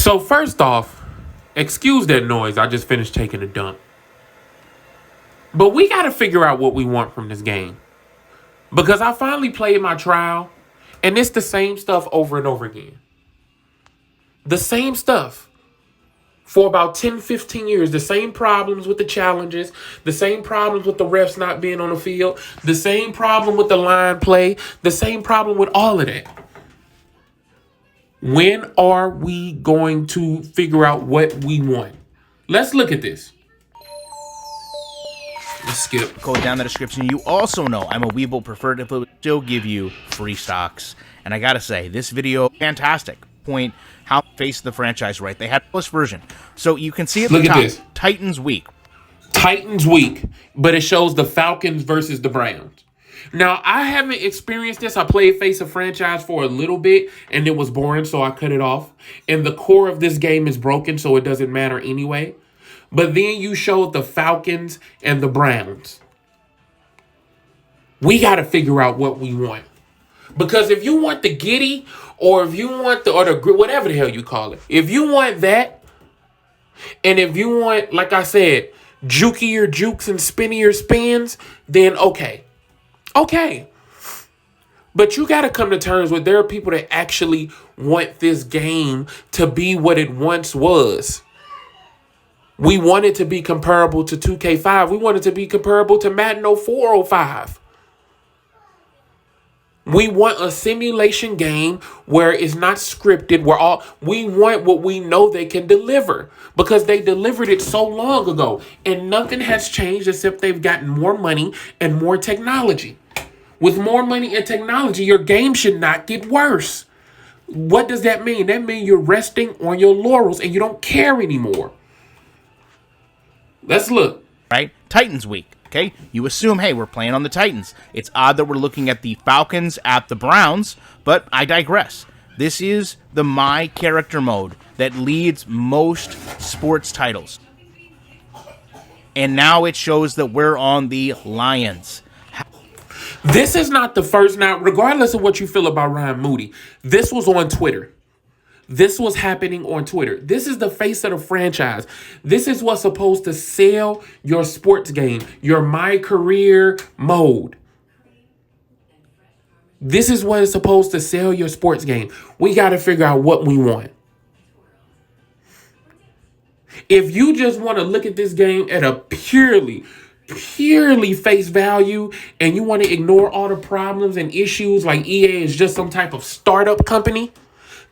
So first off, excuse that noise. I just finished taking a dump. But we got to figure out what we want from this game. Because I finally played my trial, and it's the same stuff over and over again. The same stuff. For about 10, 15 years, the same problems with the challenges, the same problems with the refs not being on the field, the same problem with the line play, the same problem with all of that. When are we going to figure out what we want? Let's look at this. Let's skip. Code down in the description. You also know I'm a Weeble preferred to still give you free stocks. And I gotta say, this video, fantastic. Point how face the franchise right. They had this version. So you can see at the top, this. Titans week. Titans week, but it shows the Falcons versus the Browns. Now, I haven't experienced this. I played Face a Franchise for a little bit, and it was boring, so I cut it off. And the core of this game is broken, so it doesn't matter anyway. But then you showed the Falcons and the Browns. We got to figure out what we want. Because if you want the giddy, or if you want the whatever the hell you call it, if you want that, and if you want, like I said, jukier jukes and spinnier spins, then okay. Okay. But you got to come to terms with there are people that actually want this game to be what it once was. We want it to be comparable to 2K5. We want it to be comparable to Madden 04, 05. We want a simulation game where it's not scripted. We want what we know they can deliver because they delivered it so long ago and nothing has changed except they've gotten more money and more technology. With more money and technology, your game should not get worse. What does that mean? That means you're resting on your laurels and you don't care anymore. Let's look. Right? Titans week. Okay, you assume, hey, we're playing on the Titans. It's odd that we're looking at the Falcons at the Browns, but I digress. This is the My Character mode that leads most sports titles. And now it shows that we're on the Lions. This is not the first. Now, regardless of what you feel about Ryan Moody, this was on Twitter. This was happening on Twitter. This is the face of the franchise. This is what's supposed to sell your sports game, your My Career mode. This is what is supposed to sell your sports game. We got to figure out what we want. If you just want to look at this game at a purely face value and you want to ignore all the problems and issues like EA is just some type of startup company,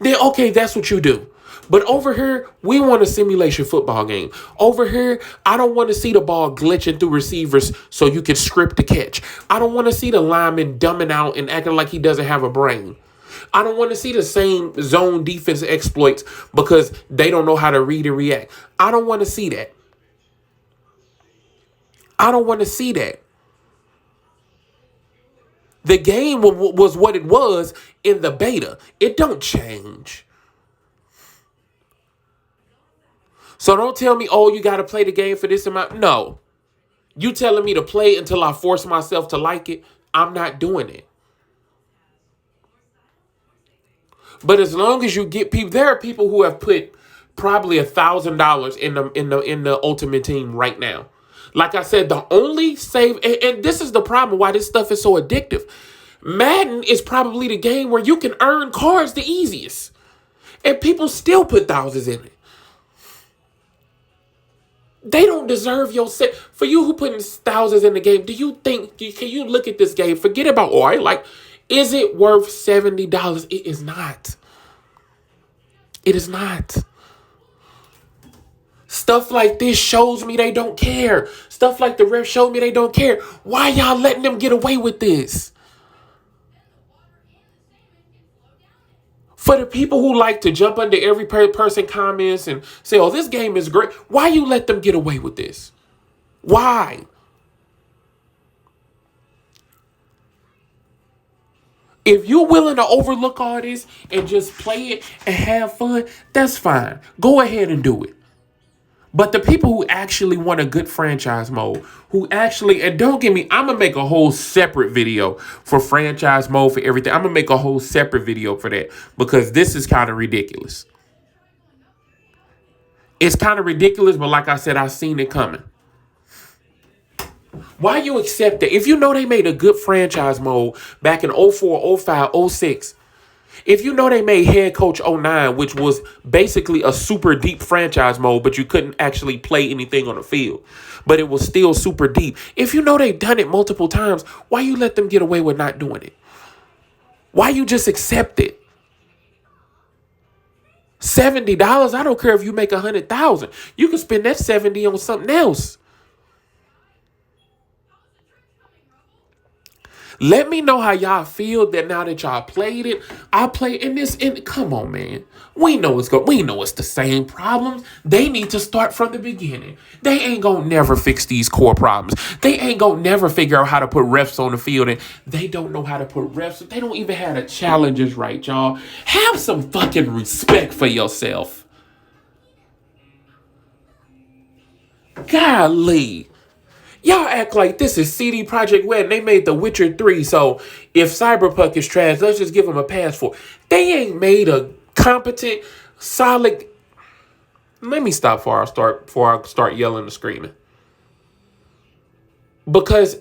then okay, that's what you do. But over here, we want a simulation football game. Over here, I don't want to see the ball glitching through receivers so you can script the catch. I don't want to see the lineman dumbing out and acting like he doesn't have a brain. I don't want to see the same zone defense exploits because they don't know how to read and react. I don't want to see that. I don't want to see that. The game was what it was in the beta. It don't change. So don't tell me, oh, you got to play the game for this amount. No. You telling me to play until I force myself to like it, I'm not doing it. But as long as you get people, there are people who have put probably $1,000 in the Ultimate Team right now. Like I said, the only save, and this is the problem why this stuff is so addictive. Madden is probably the game where you can earn cards the easiest. And people still put thousands in it. They don't deserve your set. For you who putting thousands in the game, do you think, can you look at this game, forget about, all right, like, is it worth $70? It is not. It is not. Stuff like this shows me they don't care. Stuff like the ref showed me they don't care. Why y'all letting them get away with this? For the people who like to jump under every person comments and say, oh, this game is great. Why you let them get away with this? Why? If you're willing to overlook all this and just play it and have fun, that's fine. Go ahead and do it. But the people who actually want a good franchise mode, who actually, and don't get me, I'm going to make a whole separate video for franchise mode for everything. I'm going to make a whole separate video for that because this is kind of ridiculous. It's kind of ridiculous, but like I said, I seen it coming. Why you accept it? If you know they made a good franchise mode back in 04, 05, 06, if you know they made Head Coach '09, which was basically a super deep franchise mode, but you couldn't actually play anything on the field, but it was still super deep. If you know they've done it multiple times, why you let them get away with not doing it? Why you just accept it? $70, I don't care if you make 100,000. You can spend that 70 on something else. Let me know how y'all feel that now that y'all played it. I play in this. Come on, man. We know it's the same problems. They need to start from the beginning. They ain't gonna never fix these core problems. They ain't gonna never figure out how to put refs on the field, and they don't know how to put refs. They don't even have the challenges right, y'all. Have some fucking respect for yourself. Golly. Y'all act like this is CD Projekt Red and they made The Witcher 3, so if Cyberpunk is trash, let's just give them a pass for it. They ain't made a competent, solid... Let me stop before I start yelling and screaming. Because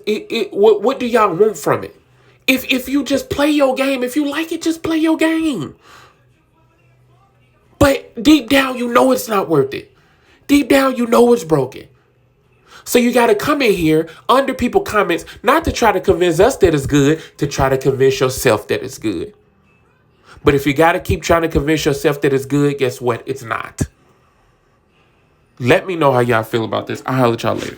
what do y'all want from it? If you just play your game, if you like it, just play your game. But deep down, you know it's not worth it. Deep down, you know it's broken. So you got to come in here under people's comments, not to try to convince us that it's good, to try to convince yourself that it's good. But if you got to keep trying to convince yourself that it's good, guess what? It's not. Let me know how y'all feel about this. I'll holler at y'all later.